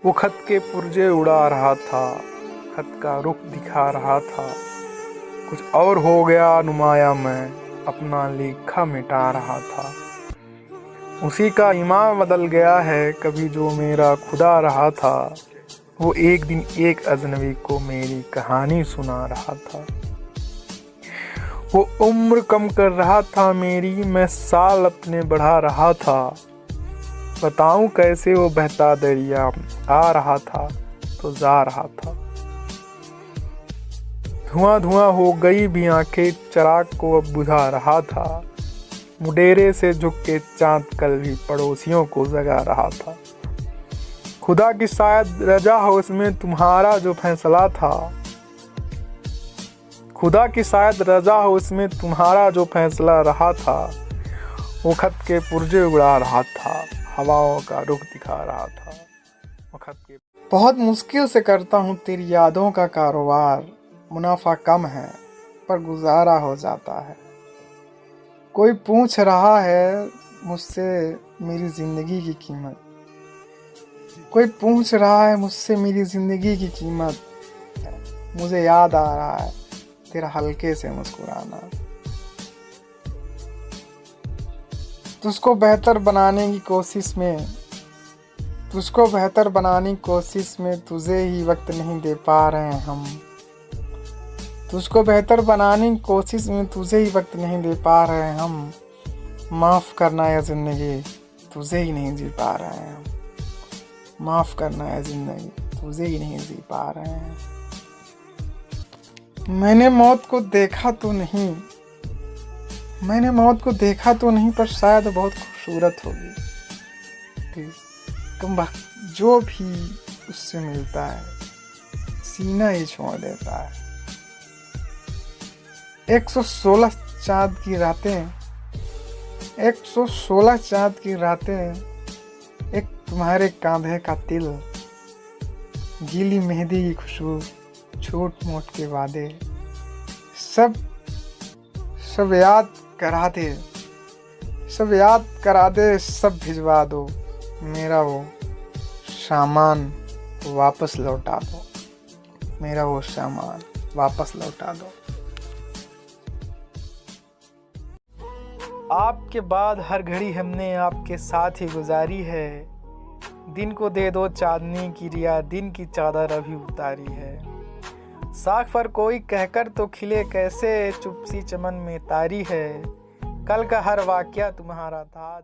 वो खत के पुर्जे उड़ा रहा था, खत का रुख दिखा रहा था। कुछ और हो गया नुमाया, मैं अपना लेखा मिटा रहा था। उसी का ईमान बदल गया है कभी जो मेरा खुदा रहा था। वो एक दिन एक अजनबी को मेरी कहानी सुना रहा था। वो उम्र कम कर रहा था मेरी, मैं साल अपने बढ़ा रहा था। बताऊं कैसे वो बहता दरिया आ रहा था तो जा रहा था। धुआं धुआं हो गई भी आंखें, चिराग को अब बुझा रहा था। मुडेरे से झुक के चांद कल भी पड़ोसियों को जगा रहा था। खुदा की शायद रजा हो इसमें तुम्हारा जो फैसला था। खुदा की शायद रजा हो इसमें तुम्हारा जो फैसला रहा था। वो खत के पुर्जे उड़ा रहा था, हवाओं का रुख दिखा रहा था। वो खत के बहुत मुश्किल से करता हूँ तेरी यादों का कारोबार। मुनाफा कम है पर गुजारा हो जाता है। कोई पूछ रहा है मुझसे मेरी ज़िंदगी की कीमत। कोई पूछ रहा है मुझसे मेरी ज़िंदगी की कीमत। मुझे याद आ रहा है तेरा हल्के से मुस्कुराना। तुझको बेहतर बनाने की कोशिश में तुझे ही वक्त नहीं दे पा रहे हैं हम। तुझको बेहतर बनाने की कोशिश में तुझे ही वक्त नहीं दे पा रहे हैं हम। माफ़ करना या ज़िंदगी तुझे ही नहीं जी पा रहे हैं हम। माफ़ करना या ज़िंदगी तुझे ही नहीं जी पा रहे हैं। मैंने मौत को देखा तो नहीं पर शायद बहुत खूबसूरत होगी। तुम जो भी उससे मिलता है सीना ही छोड़ देता है। 116 चाँद की रातें, एक तुम्हारे कांधे का तिल, गीली मेहंदी की खुशबू, छोट मोट के वादे, सब याद करा दे, सब भिजवा दो। मेरा वो सामान वापस लौटा दो। आपके बाद हर घड़ी हमने आपके साथ ही गुजारी है। दिन को दे दो चांदनी की रिया, दिन की चादर अभी उतारी है। साख पर कोई कहकर तो खिले कैसे, चुपसी चमन में तारी है। कल का हर वाकया तुम्हारा था आज